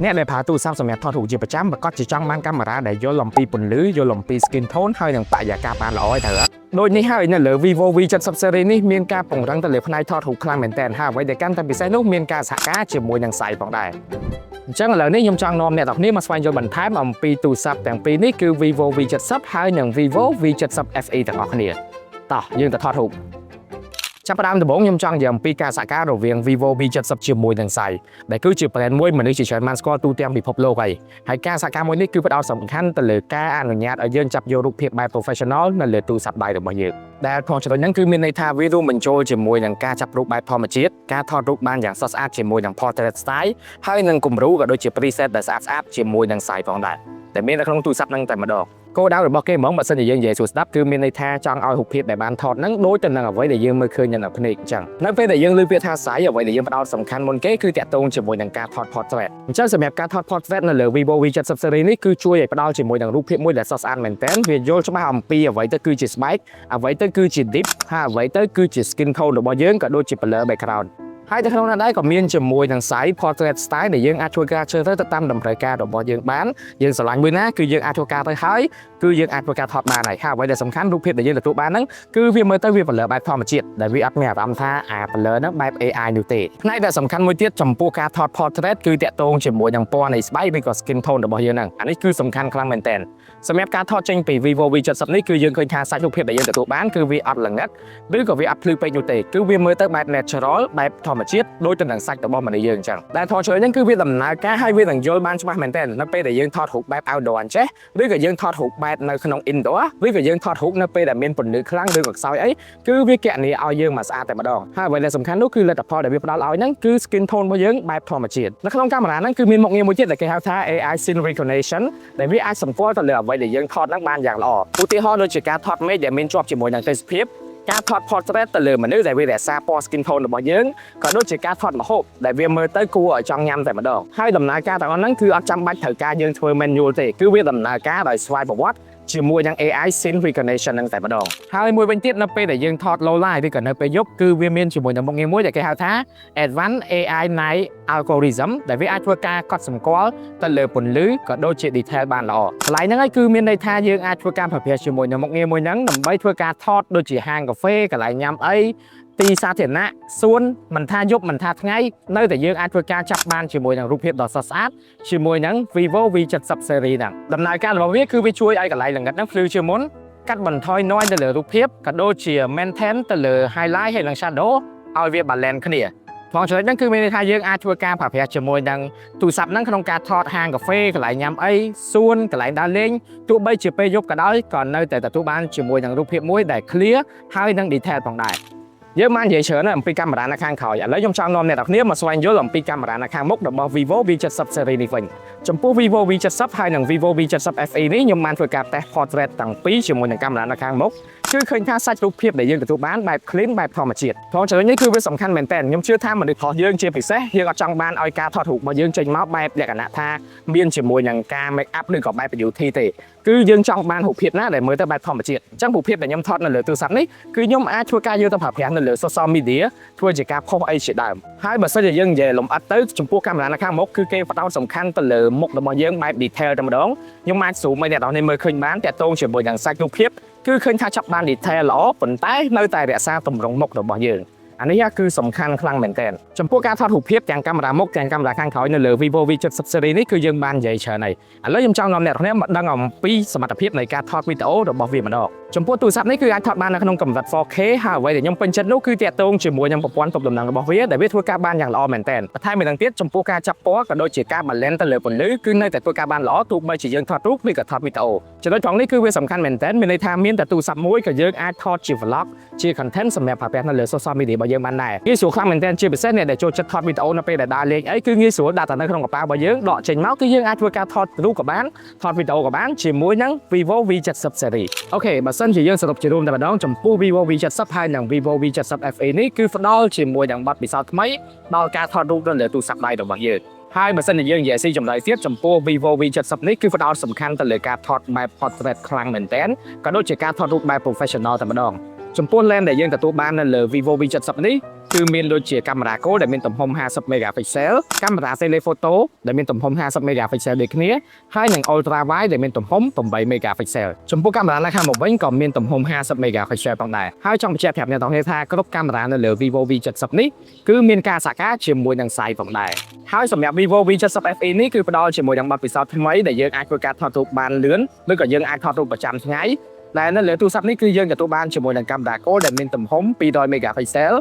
អ្នកដែលប្រើទូរស័ព្ទសម្រាប់ថតរូបជាប្រចាំប្រកាសជាចង់បានកាមេរ៉ាដែលយល់អំពីពន្លឺយល់អំពី skin tone ហើយនឹងបរិយាកាសបានល្អហើយត្រូវដូចនេះហើយនៅលើ Vivo V70 series នេះមានការពង្រឹងទៅលើផ្នែកថតរូបខ្លាំងមែនទែនហើយអ្វីដែលកាន់តែពិសេសនោះមានការសហការជាមួយនឹង Site ផងដែរអញ្ចឹងឥឡូវនេះខ្ញុំចង់នាំអ្នកទាំងគ្នាមកស្វែងយល់បន្ថែមអំពីទូរស័ព្ទទាំងពីរនេះគឺ Vivo V70 ហើយនិង Vivo V70 FE ទាំងអស់គ្នាតោះយើងទៅថតរូបចាប់ផ្ដើមដំបូងខ្ញុំចង់និយាយអំពីការសហការរវាង Vivo V70 ជាមួយនឹង Site ដែលគឺជា brand មួយមនុស្សជាច្រើនបានស្គាល់ទូទាំងពិភពលោកហើយការសហការមួយនេះគឺផ្ដោតសំខាន់ទៅលើការអនុញ្ញាតឲ្យយើងចាប់យករូបភាពបែប professional នៅលើទូរស័ព្ទដៃរបស់យើងដែលផងចំណុចហ្នឹងគឺមានន័យថាវារួមបញ្ចូលជាមួយនឹងការចាប់រូបបែបធម្មជាតិការថតរូបបានយ៉ាងស្រស់ស្អាតជាមួយនឹង portrait style ហើយនឹងគំរូក៏ដូចជា preset ដែលស្អាតៗជាមួយនឹង Site ផងដែរតែមាននៅក្នុងទូរស័ព្ទហ្នឹងតែម្ដងគោលដៅរបស់គេហ្មងបើសិនជាយើងនិយាយសួរស្ដាប់គឺមានន័យថាចង់ឲ្យរូបភាពដែលបានថតហ្នឹងដូចទៅនឹងអ្វីដែលយើងមើលឃើញនៅភ្នែកអញ្ចឹងនៅពេលដែលយើងលើកពាក្យថា Site អ្វីដែលយើងផ្ដោតសំខាន់មុនគេគឺតាក់ទងជាមួយនឹងការថត portrait អញ្ចឹងសម្រាប់ការថត portrait នៅលើ Vivo V70 series នេះគឺជួយឲ្យផ្ដល់ជាមួយនឹងរូបភាពមួយដែលស្រស់ស្អាតមែនទែនវាយល់ច្បាស់អំពីអ្វីទៅគឺជាស្បែកអ្វីទៅគឺជា deep ហើយអ្វីទៅគឺជា skin tone របស់យើងក៏ដូចជា blur backgroundហើយនៅក្នុងនោះដែរក៏មានជាមួយនឹង Site portrait style ដែលយើងអាចធ្វើការជ្រើសរើសទៅតាមតម្រូវការរបស់យើងបានយើងស្រឡាញ់មួយណាគឺយើងអាចធ្វើការទៅហើយគឺយើងអាចធ្វើការថតបានហើយអ្វីដែលសំខាន់រូបភាពដែលយើងទទួលបានហ្នឹងគឺវាមើលទៅវា blur បែបធម្មជាតិដែលវាអត់មានអារម្មណ៍ថាblur ហ្នឹងបែប AI នោះទេផ្នែកដែលសំខាន់មួយទៀតចំពោះការថត portrait គឺតាក់ទងជាមួយនឹងពណ៌នៃស្បែកឬក៏ skin tone របស់យើងហ្នឹងអានេះគឺសំខាន់ខ្លាំងមែនទែនសម្រាប់ការថតចេញពី Vivo V70 នេះគឺយើងឃើញថាសាច់រូបភាពដែលយើងទទួលបានគឺវាអត់ល្ងឹតឬក៏វាអត់ភ្លឺពេកនោះទេគឺវាមើលទៅបែប natural បែបធម្មជាតិដូចទៅនឹងសាច់របស់មនុស្សយើងអញ្ចឹងដែលថតជួយហ្នឹងគឺវាដំណើរការហើយវានឹងយល់បានច្បាស់មែនទែននៅពេលដែលយើងថតរូបបែប outdoor អញ្ចេះឬក៏យើងថតរូបបែបនៅក្នុង indoor ឬក៏យើងថតរូបនៅពេលដែលមានពន្លឺខ្លាំងឬក៏ខ្សោយអីគឺវាគណនាឲ្យយើងមកស្អាតតែម្ដងហើយអ្វីដែលសំខាន់នោះគឺលទ្ធផលដែលវាផ្ដល់ឲ្យហ្នឹងគឺ skin tone របស់យើងបែបធម្មជាតិនៅក្នុងកាមេរ៉ាហ្នឹងគឺមានមុខងារមួយទៀតដែលគេហៅថា AI scene recognition ដែលវាអាចសម្គាល់ទៅលើអ្វីដែលយើងថតហ្នឹងបានយ៉ាងល្អឧទាហរណ៍ដូចជាការថតមេឃដែលមានជាប់ជាមួយនឹងទេសភាពការថត portrait ទៅលើមនុស្សដែលវារក្សាពណ៌ skin tone របស់យើងក៏ដូចជាការថតម្ហូបដែលវាមើលទៅគួរឲ្យចង់ញ៉ាំតែម្ដងហើយដំណើរការទាំងអស់ហ្នឹងគឺអត់ចាំបាច់ត្រូវការយើងធ្វើ manual ទេគឺវាដំណើរការដោយស្វ័យប្រវត្តិជាមួយនឹង AI scene recognition ហ្នឹងតែម្ដងហើយមួយវិញទៀតនៅពេលដែលយើងថត low light ឬក៏នៅពេលយប់គឺវាមានជាមួយនឹងមុខងារមួយដែលគេហៅថា Advanced AI Night Algorithm ដែលវាអាចធ្វើការកត់សម្គាល់ទៅលើពន្លឺក៏ដូចជា detail បានល្អកន្លែងហ្នឹងហើយគឺមានន័យថាយើងអាចធ្វើការប្រើប្រាស់ជាមួយនឹងមុខងារមួយហ្នឹងដើម្បីធ្វើការថតដូចជាហាងកាហ្វេកន្លែងញ៉ាំអីទីសាធារណៈសួនមិនថាយប់មិនថាថ្ងៃនៅតែយើងអាចធ្វើការចាប់បានជាមួយនឹងរូបភាពដ៏ស្រស់ស្អាតជាមួយនឹង Vivo V70 series ហ្នឹងដំណើរការរបស់វាគឺវាជួយឲ្យកន្លែងល្ងិតហ្នឹងភ្លឺជាងមុនកាត់បន្ថយ noise ទៅលើរូបភាពក៏ដូចជា maintain ទៅលើ highlight ហើយនិង shadow ឲ្យវា balance គ្នាផងចំណុចហ្នឹងគឺមានន័យថាយើងអាចធ្វើការប្រើប្រាស់ជាមួយនឹងទូរស័ព្ទហ្នឹងក្នុងការថតហាងកាហ្វេកន្លែងញ៉ាំអីសួនកន្លែងដើរលេងទោះបីជាពេលយប់ក៏ដោយក៏នៅតែទទួលបានជាមួយនឹងរូបភាពមួយដែល clear ហើយនឹង detail ផងដែរយើងបាននិយាយច្រើនអំពីកាមេរ៉ានៅខាងក្រោយឥឡូវខ្ញុំចង់នាំអ្នកទាំងគ្នាមកស្វែងយល់អំពីកាមេរ៉ានៅខាងមុខរបស់ Vivo V70 series នេះវិញចំពោះ Vivo V70 ហើយនិង Vivo V70 FE នេះខ្ញុំបានធ្វើការតេស្ត portrait ទាំងពីរជាមួយនឹងកាមេរ៉ានៅខាងមុខគឺឃើញថាសាច់រូបភាពដែលយើងទទួលបានបែប clean បែបធម្មជាតិផងចំណុចនេះគឺវាសំខាន់មែនតើខ្ញុំជឿថាមនុស្សរបស់យើងជាពិសេសយើងអត់ចង់បានឲ្យការថតរូបរបស់យើងចេញមកបែបលក្ខណៈថាមានជាមួយនឹងការ make up ឬក៏បែប beauty ទេគឺយើងចង់បានរូបភាពណាដែលមើលទៅបែបធម្មជាតិអញ្ចឹងរូបភាពដែលខ្ញុំថតនៅលើទូរស័ព្ទនេះគឺខ្ញុំអាចធ្វើការយកទៅប្រើប្រាស់នៅលើ social media ធ្វើជាការផុសអីជាដើមហើយបើសិនជាយើងនិយាយលម្អិតទៅចំពោះកាមេរ៉ានៅខាងមុខគឺគេផ្ដោតសំខាន់ទៅលើមុខរបស់យើងបែប detail តែម្ដងខ្ញុំអាច zoom ឲ្យអ្នកនរនេះមើលឃើញបានតាក់ទងជាមួយនឹងសាច់រូបភាពគឺឃើញថាចាប់បាន detail ល្អប៉ុន្តែនៅតែរក្សាទម្រង់មុខរបស់យើងអានេះគឺសំខាន់ខ្លាំងមែនទែនចំពោះការថតរូបភាពទាំងកាមេរ៉ាមុខទាំងកាមេរ៉ាខាងក្រោយនៅលើ Vivo V70 series នេះគឺយើងបាននិយាយច្រើនហើយឥឡូវខ្ញុំចង់នាំអ្នកនរគ្នាមកដឹងអំពីសមត្ថភាពនៃការថតវីដេអូរបស់វាម្ដងចំពោះទូរស័ព្ទនេះគឺអាចថតបាននៅក្នុងកម្រិត 4K ហើយអ្វីដែលខ្ញុំពេញចិត្តនោះគឺតាក់ទងជាមួយនឹងប្រព័ន្ធទប់លំនឹងរបស់វាដែលវាធ្វើការបានយ៉ាងល្អមែនទែនបន្ថែមទៅទៀតចំពោះការចាប់ពណ៌ក៏ដូចជាការ balance ទៅលើពន្លឺគឺនៅតែធ្វើការបានល្អទោះបីជាយើងថតរូបឬក៏ថតវីដេអូចំណុចត្រង់នេះគឺវាសំខាន់មែនទែនមានន័យថាមានតែទូរស័ព្ទមួយក៏យើងអាចថតជា vlog ជា content សម្រាប់ប្រើប្រាស់នៅលើ social media របស់យើងបានដែរងាយស្រួលខ្លាំងមែនទែនជាពិសេសអ្នកដែលចូលចិត្តថតវីដេអូនៅពេលដែលដើរលេងអីគឺងាយស្រួលដាក់ទៅនៅក្នុងកប៉ាល់របស់យើងដកចេញមកគឺយើងអាចធ្វើការថតរូបក៏បានថតវីដេអូក៏បានជាមួយនឹង Vivo V70 series អូខេបើសិនជាយើងសរុបជារួមតែម្ដងចំពោះ Vivo V70 ហើយនិង Vivo V70 FE នេះគឺផ្ដល់ជាមួយនឹងបទពិសោធន៍ថ្មីដល់ការថតរូបនៅលើទូរស័ព្ទដៃរបស់យើងហើយបើសិនជាយើងនិយាយស៊ីចម្លើយទៀតចំពោះ Vivo V70 នេះគឺផ្ដោតសំខាន់ទៅលើការថតបែប portrait ខ្លាំងមែនទែនក៏ដូចជាការថតរូបបែប professional តែម្ដង ចំពោះ lens ដែលយើងទទួលបាននៅលើ Vivo V70 នេះគឺមានដូចជាកាមេរ៉ា Gold ដែលមានទំហំ50 megapixel កាមេរ៉ា telephoto ដែលមានទំហំ50 megapixel ដូចគ្នាហើយនិង ultra wide ដែលមានទំហំ8 megapixel ចំពោះកាមេរ៉ានៅខាងមុខវិញក៏មានទំហំ50 megapixel ផងដែរហើយចង់បញ្ជាក់ប្រាប់អ្នកនរគ្នាថាគ្រប់កាមេរ៉ានៅលើ Vivo V70 នេះគឺមានការសហការជាមួយនឹង Sight ផងដែរហើយសម្រាប់ Vivo V70 FE នេះគឺផ្ដល់ជាមួយនឹងបទពិសោធន៍ថ្មីដែលយើងអាចធ្វើការថតរូបបានលឿនឬក៏យើងអាចថតរូបប្រចាំថ្ងៃដែលនៅលើទូរស័ព្ទនេះគឺយើងទទួលបានជាមួយនឹងកាមេរ៉ា Gold ដែលមានទំហំ200 megapixel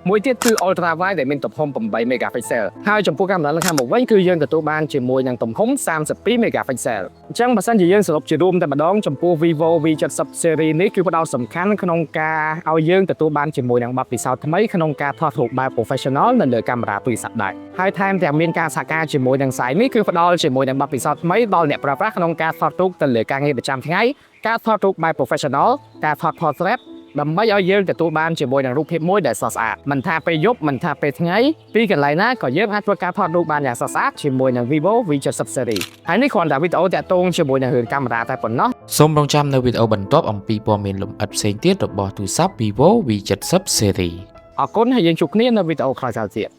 មួយទៀតគឺ ultra wide ដែលមានទំហំ8 megapixel ហើយចំពោះកាមេរ៉ានៅខាងមុខវិញគឺយើងទទួលបានជាមួយនឹងទំហំ32 megapixel អញ្ចឹងបើសិនជាយើងសរុបជារួមតែម្ដងចំពោះ Vivo V70 series នេះគឺផ្ដោតសំខាន់ក្នុងការឲ្យយើងទទួលបានជាមួយនឹងបទពិសោធន៍ថ្មីក្នុងការថតរូបបែប professional នៅលើកាមេរ៉ាទូរស័ព្ទដែរហើយថែមទាំងមានការសហការជាមួយនឹង Sight នេះគឺផ្ដល់ជាមួយនឹងបទពិសោធន៍ថ្មីដល់អ្នកប្រើប្រាស់ក្នុងការថតរូបទៅលើការងារប្រចាំថ្ងៃការថតរូបបែប professional ការថត portrait ដើម្បីឲ្យយើងទទួលបានជាមួយនឹងរូបភាពមួយដែលស្រស់ស្អាតមិនថាពេលយប់មិនថាពេលថ្ងៃពីកន្លែងណាក៏យើងអាចធ្វើការថតរូបបានយ៉ាងស្រស់ស្អាតជាមួយនឹង Vivo V70 series ហើយនេះគ្រាន់តែវីដេអូតាក់ទងជាមួយនឹងរឿងកាមេរ៉ាតែប៉ុណ្ណោះសូមរងចាំនៅវីដេអូបន្ទាប់អំពីព័ត៌មានលម្អិតផ្សេងទៀតរបស់ទូរស័ព្ទ Vivo V70 series អរគុណហើយយើងជួបគ្នានៅវីដេអូក្រោយៗទៀត